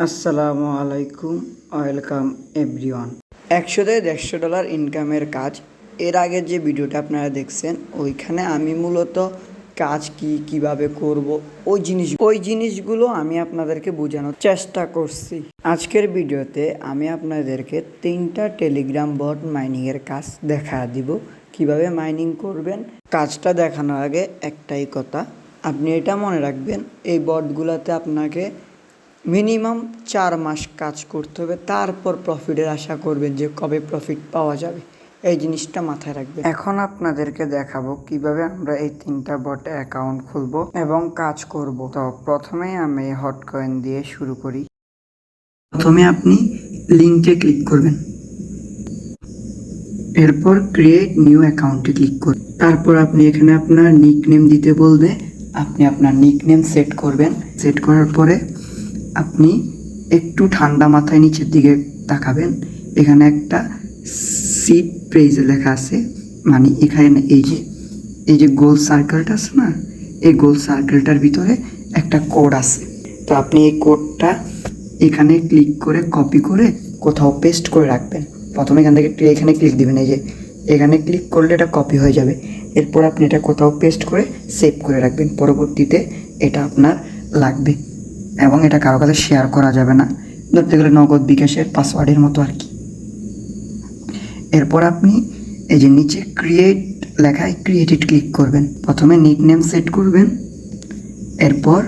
আসসালামু আলাইকুম, welcome everyone. 100 থেকে $150 ইনকামের কাজ। এর আগের যে ভিডিওটা আপনারা দেখছেন ওইখানে আমি মূলত কাজ কিভাবে করব ওই জিনিসগুলো আমি আপনাদেরকে বোঝানোর চেষ্টা করছি। আজকের ভিডিওতে আমি আপনাদেরকে 3টা টেলিগ্রাম বট মাইনিংয়ের কাজ দেখা দিব, কিভাবে মাইনিং করবেন। কাজটা দেখানোর আগে একটাই কথা, আপনি এটা মনে রাখবেন, এই বটগুলোতে আপনাকে মিনিমাম 4 মাস কাজ করতে হবে, তারপর প্রফিটের আশা করবেন যে কবে প্রফিট পাওয়া যাবে, এই জিনিসটা মাথায় রাখবেন। এখন আপনাদেরকে দেখাবো কিভাবে আমরা এই 3টা বটে অ্যাকাউন্ট খুলব এবং কাজ করব। তো প্রথমেই আমি হটকয়েন দিয়ে শুরু করি। প্রথমে আপনি লিঙ্কে ক্লিক করবেন, এরপর ক্রিয়েট নিউ অ্যাকাউন্টে ক্লিক করবেন। তারপর আপনি এখানে আপনার নিকনেম দিতে বলবে, আপনি আপনার নিকনেম সেট করবেন। সেট করার পরে আপনি একটু ঠান্ডা মাথায় নিচের দিকে তাকাবেন, এখানে একটা সিট প্রেইজ লেখা আছে, মানে এখানে এই যে গোল সার্কেলটা আছে না, এই গোল সার্কেলটার ভিতরে একটা কোড আছে। তো আপনি এই কোডটা এখানে ক্লিক করে কপি করে কোথাও পেস্ট করে রাখবেন। প্রথমে এখান থেকে এখানে ক্লিক দিবেন, এই যে এখানে ক্লিক করলে এটা কপি হয়ে যাবে। এরপর আপনি এটা কোথাও পেস্ট করে সেভ করে রাখবেন, পরবর্তীতে এটা আপনার লাগবে। এবং এটা কারো কাছে শেয়ার করা যাবে না, ধরতে গেলে নগদ বিকাশের পাসওয়ার্ডের মতো আর কি। এরপর আপনি এই যে নিচে ক্রিয়েট লেখায় ক্রিয়েটেড ক্লিক করবেন। প্রথমে নিকনেম সেট করবেন, এরপর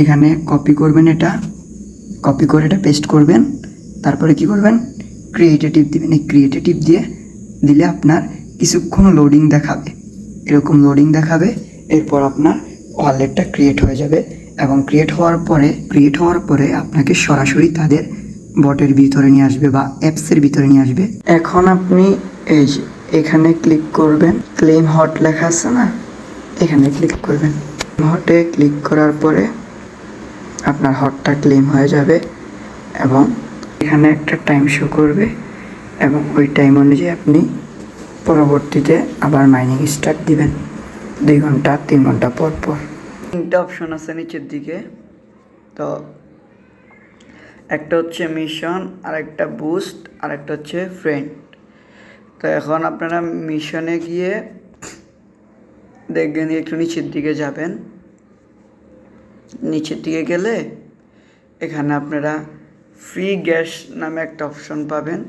এখানে কপি করবেন, এটা কপি করে এটা পেস্ট করবেন। তারপরে কি করবেন, ক্রিয়েটেটিভ দিবেন। এই ক্রিয়েটেটিভ দিলে আপনার কিছুক্ষণ লোডিং দেখাবে, এরকম লোডিং দেখাবে। এরপর আপনার ওয়ালেটটা ক্রিয়েট হয়ে যাবে এবং ক্রিয়েট হওয়ার পরে আপনাকে সরাসরি তাদের বটের ভিতরে নিয়ে আসবে বা অ্যাপসের ভিতরে নিয়ে আসবে। এখন আপনি এই যে এখানে ক্লিক করবেন, ক্লেম হট লেখা আছে না, এখানে ক্লিক করবেন। হটে ক্লিক করার পরে আপনার হটটা ক্লেম হয়ে যাবে এবং এখানে একটা টাইম শো করবে এবং ওই টাইম অনুযায়ী আপনি পরবর্তীতে আবার মাইনিং স্টার্ট দিবেন 2 ঘন্টা 3 ঘন্টা পর পর। 3টা অপশন আছে নিচের দিকে। তো একটা হচ্ছে মিশন, আর একটা বুস্ট, আর একটা হচ্ছে ফ্রেন্ড। তো এখন আপনারা মিশনে গিয়ে দেখবেন একটু নিচের দিকে যাবেন। নিচের দিকে গেলে এখানে আপনারা ফ্রি গ্যাস নামে একটা অপশন পাবেন,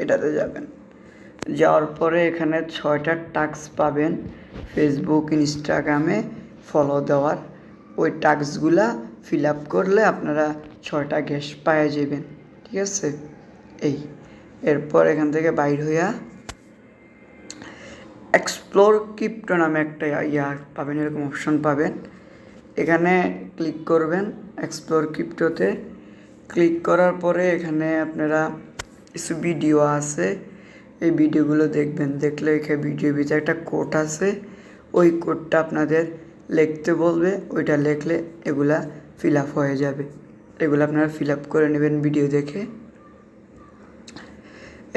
এটাতে যাবেন। যাওয়ার পরে এখানে 6টা টাস্ক পাবেন ফেসবুক ইনস্টাগ্রামে ফলো দেওয়ার। ওই টাস্কগুলা ফিল আপ করলে আপনারা 6টা গ্যাস পাওয়া যাবেন, ঠিক আছে। এরপর এখান থেকে বাইর হইয়া এক্সপ্লোর ক্রিপ্টো নামে একটা পাবেন, এরকম অপশন পাবেন। এখানে ক্লিক করবেন এক্সপ্লোর ক্রিপ্টোতে। ক্লিক করার পরে এখানে আপনারা কিছু ভিডিও আছে, এই ভিডিওগুলো দেখবেন। দেখলে এখানে ভিডিওর ভিতরে একটা কোড আছে, ওই কোডটা আপনাদের লিখতে বলবে, ওইটা লিখলে এগুলা ফিল আপ হয়ে যাবে। এগুলো আপনারা ফিল আপ করে নেবেন ভিডিও দেখে।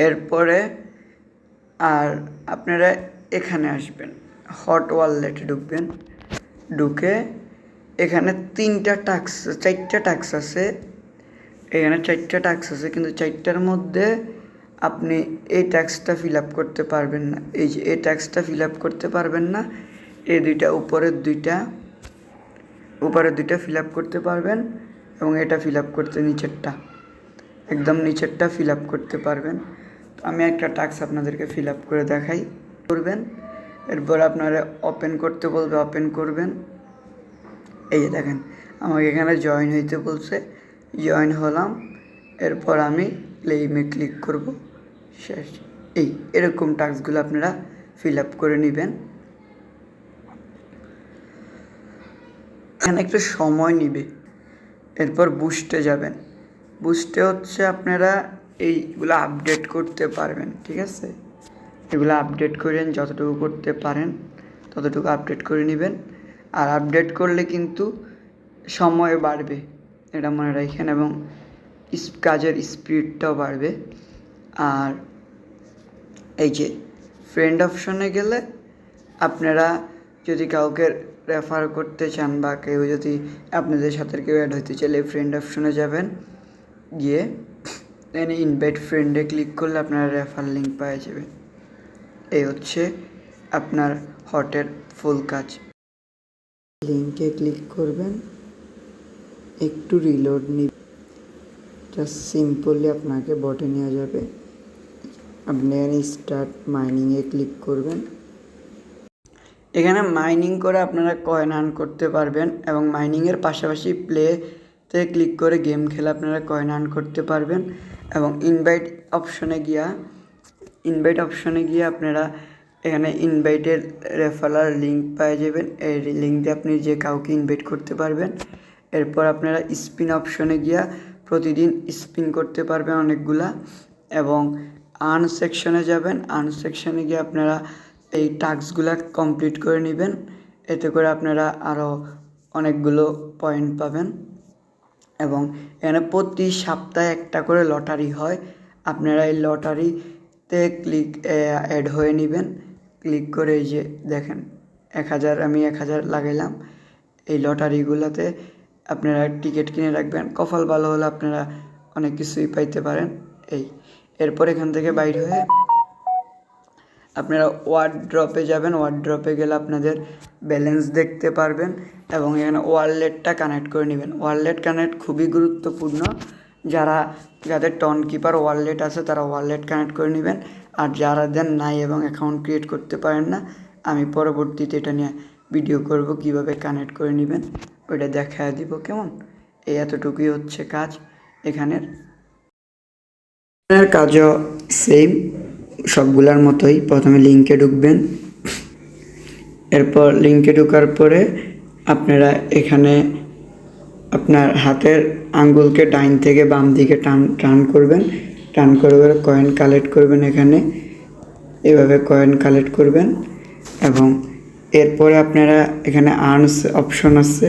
এরপরে আর আপনারা এখানে আসবেন, হট ওয়ালেটে ঢুকবেন। ঢুকে এখানে 4টা টাস্ক আছে, এখানে 4টা টাস্ক আছে, কিন্তু 4টার মধ্যে আপনি এই টাস্কটা ফিল আপ করতে পারবেন না। এই যে এই টাস্কটা ফিল আপ করতে পারবেন না, এই উপরের দুইটা ফিল আপ করতে পারবেন এবং এটা ফিল আপ করতে একদম নিচেরটা ফিল আপ করতে পারবেন। তো আমি একটা টাস্ক আপনাদেরকে ফিল আপ করে দেখাই। করবেন, এরপর আপনারা ওপেন করতে বলবে, ওপেন করবেন। এই যে দেখেন আমাকে এখানে জয়েন হইতে বলছে, জয়েন হলাম। এরপর আমি ক্লেইমে ক্লিক করব, শেষ। এরকম টাস্কগুলো আপনারা ফিল আপ করে নেবেন। এখানে একটু সময় নেবে। এরপর বুস্টে যাবেন। বুস্টে হচ্ছে আপনারা এইগুলো আপডেট করতে পারবেন, ঠিক আছে। এগুলো আপডেট করেন, যতটুকু করতে পারেন ততটুকু আপডেট করে নেবেন। আর আপডেট করলে কিন্তু সময় বাড়বে, এটা মনে রাখেন, এবং কাজের স্পিডটাও বাড়বে। আর এই যে ফ্রেন্ড অপশনে গেলে আপনারা যদি কাউকে রেফার করতে চান বা কেউ যদি আপনাদের সাথে কেউ অ্যাড হতে চাইলে ফ্রেন্ড অপশনে যাবেন, গিয়ে এখানে ইনভাইট ফ্রেন্ডে ক্লিক করলে আপনারা রেফার লিঙ্ক পেয়ে যাবেন। এই হচ্ছে আপনার হটের ফুল কাজ। লিঙ্কে ক্লিক করবেন, একটু রিলোড নিবে, জাস্ট সিম্পলি আপনাকে বটে নেওয়া যাবে। আপনি এখানে স্টার্ট মাইনিংয়ে ক্লিক করবেন। এখানে মাইনিং করে আপনারা কয়েন আর্ন করতে পারবেন এবং মাইনিংয়ের পাশাপাশি প্লেতে ক্লিক করে গেম খেলে আপনারা কয়েন আর্ন করতে পারবেন। এবং ইনভাইট অপশনে গিয়ে আপনারা এখানে ইনভাইটের রেফারাল লিঙ্ক পেয়ে যাবেন। এই লিঙ্ক দিয়ে আপনি যে কাউকে ইনভাইট করতে পারবেন। এরপর আপনারা স্পিন অপশনে গিয়ে প্রতিদিন স্পিন করতে পারবেন অনেকগুলা। এবং আর্ন সেকশনে যাবেন, আর্ন সেকশনে গিয়ে আপনারা এই টাস্কগুলো কমপ্লিট করে নেবেন। এতে করে আপনারা আরও অনেকগুলো পয়েন্ট পাবেন। এবং এখানে প্রতি সপ্তাহে একটা করে লটারি হয়, আপনারা এই লটারিতে অ্যাড হয়ে নেবেন। ক্লিক করে এই যে দেখেন 1000, আমি 1000 লাগাইলাম। এই লটারিগুলোতে আপনারা টিকিট কিনে রাখবেন, কপাল ভালো হলে আপনারা অনেক কিছুই পাইতে পারেন। এরপর এখান থেকে বাইর হয়ে আপনারা ওয়ার্ড্রপে যাবেন। ওয়ার্ড্রপে গেলে আপনাদের ব্যালেন্স দেখতে পারবেন এবং এখানে ওয়ালেটটা কানেক্ট করে নেবেন। ওয়ালেট কানেক্ট খুবই গুরুত্বপূর্ণ। যাদের টন কিপার ওয়ালেট আছে তারা ওয়ালেট কানেক্ট করে নেবেন। আর যাদের নাই এবং অ্যাকাউন্ট ক্রিয়েট করতে পারেন না, আমি পরবর্তীতে এটা নিয়ে ভিডিও করব কিভাবে কানেক্ট করে নেবেন, ওইটা দেখায় দিব। কেমন? এতটুকুই হচ্ছে কাজ এখানের। কাজও সেম সবগুলার মতোই। প্রথমে লিঙ্কে ঢুকবেন, এরপর লিঙ্কে ঢোকার পরে আপনারা এখানে আপনার হাতের আঙ্গুলকে ডাইন থেকে বাম দিকে টান করবেন। টান করে কয়েন কালেক্ট করবেন। এখানে এভাবে কয়েন কালেক্ট করবেন এবং এরপরে আপনারা এখানে আর্নস অপশন আছে,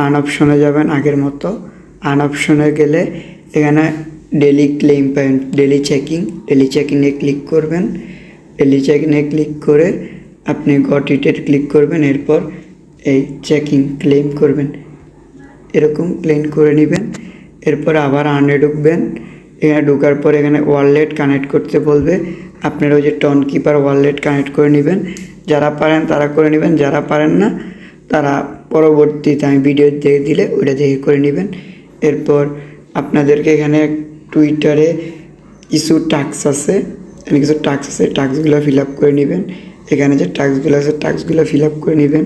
আর্ন অপশনে যাবেন আগের মতো। আর্ন অপশনে গেলে এখানে ডেলি ক্লেম পয়েন্ট, ডেলি চেকিংয়ে ক্লিক করবেন। ডেলি চেকিংয়ে ক্লিক করে আপনি গট ইটের ক্লিক করবেন। এরপর এই চেকিং ক্লেম করবেন, এরকম ক্লেম করে নেবেন। এরপর আবার আর্নে ঢুকবেন। এখানে ঢোকার পর এখানে ওয়ালেট কানেক্ট করতে বলবে, আপনারা ওই যে টন কিপার ওয়ালেট কানেক্ট করে নেবেন। যারা পারেন তারা করে নেবেন, যারা পারেন না তারা পরবর্তীতে আমি ভিডিও দিয়ে দিলে ওইটা দেখে করে নেবেন। এরপর আপনাদেরকে এখানে টুইটারে কিছু টাস্ক আছে, টাস্কগুলো ফিল আপ করে নেবেন। এখানে যে টাস্কগুলো আছে টাস্কগুলো ফিল আপ করে নেবেন।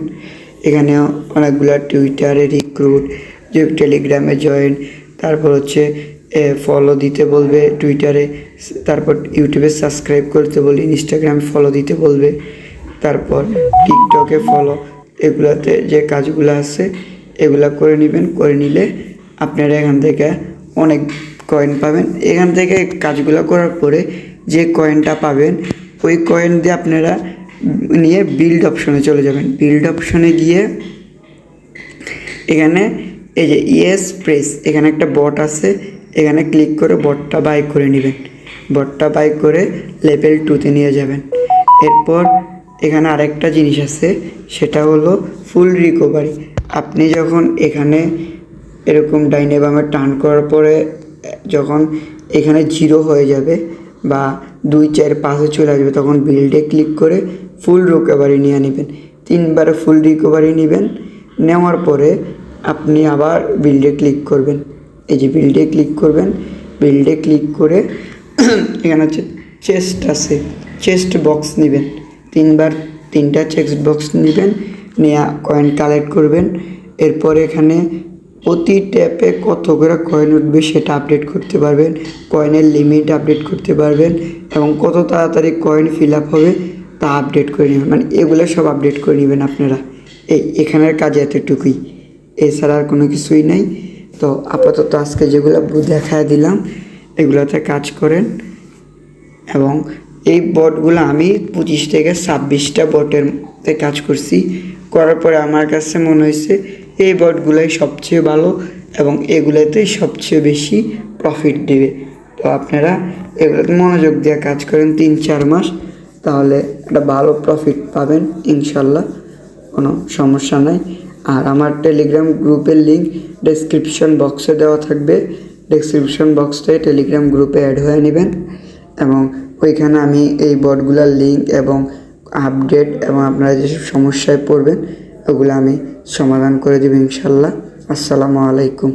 এখানে অনেকগুলো টুইটারে রিক্রুট, যে টেলিগ্রামে জয়েন, তারপর হচ্ছে ফলো দিতে বলবে টুইটারে, তারপর ইউটিউবে সাবস্ক্রাইব করতে বলবে, ইনস্টাগ্রামে ফলো দিতে বলবে, তারপর টিকটকে ফলো। এগুলাতে যে কাজগুলো আছে এগুলা করে নেবেন। করে নিলে আপনারা এখান থেকে অনেক কয়েন পাবেন। এখান থেকে কাজগুলো করার পরে যে কয়েনটা পাবেন ওই কয়েন দিয়ে আপনারা নিয়ে বিল্ড অপশনে চলে যাবেন। বিল্ড অপশনে গিয়ে এখানে এই যে ইয়েস প্রেস, এখানে একটা বট আছে, এখানে ক্লিক করে বটটা বাই করে নেবেন। বটটা বাই করে লেভেল 2তে নিয়ে যাবেন। এরপর এখানে আরেকটা জিনিস আছে, সেটা হলো ফুল রিকভারি। আপনি যখন এখানে এরকম ডাইনে বামে টার্ন করার পরে যখন এখানে 0 হয়ে যাবে বা 2, 4, 5-এ চলে আসবে, তখন বিল্ডে ক্লিক করে ফুল রিকভারি নিয়ে নেবেন। 3বার ফুল রিকভারি নেবেন। নেওয়ার পরে আপনি আবার বিল্ডে ক্লিক করবেন। এই যে বিল্ডে ক্লিক করবেন, বিল্ডে ক্লিক করে এখানে হচ্ছে চেস্ট আছে, চেস্ট বক্স নেবেন। 3টা চেস্ট বক্স নেবেন, নেওয়া কয়েন কালেক্ট করবেন। এরপর এখানে প্রতি ট্যাপে কত করে কয়েন উঠবে সেটা আপডেট করতে পারবেন, কয়েনের লিমিট আপডেট করতে পারবেন এবং কত তাড়াতাড়ি কয়েন ফিল আপ হবে তা আপডেট করে নেবেন। মানে এগুলো সব আপডেট করে নেবেন আপনারা। এখানের কাজ এতটুকুই, এছাড়া আর কোনো কিছুই নেই। তো আপাতত আজকে যেগুলো দেখায় দিলাম এগুলোতে কাজ করেন। এবং এই বটগুলো আমি 25 থেকে 26টা বটেরতে কাজ করছি। করার পরে আমার কাছে মনে হয়েছে এই বটগুলোই সবচেয়ে ভালো এবং এগুলোতেই সবচেয়ে বেশি প্রফিট দেবে। তো আপনারা এগুলোতে মনোযোগ দিয়ে কাজ করেন 3-4 মাস, তাহলে একটা ভালো প্রফিট পাবেন ইনশাল্লাহ। কোনো সমস্যা নাই। আর আমার টেলিগ্রাম গ্রুপের লিঙ্ক ডেসক্রিপশন বক্সে দেওয়া থাকবে, ডেসক্রিপশন বক্সটায় টেলিগ্রাম গ্রুপে অ্যাড হয়ে নেবেন এবং ওইখানে আমি এই বটগুলোর লিঙ্ক এবং আপডেট এবং আপনারা যেসব সমস্যায় পড়বেন ওগুলো আমি সমাধান করে দেব ইনশাল্লাহ। আসসালামু আলাইকুম।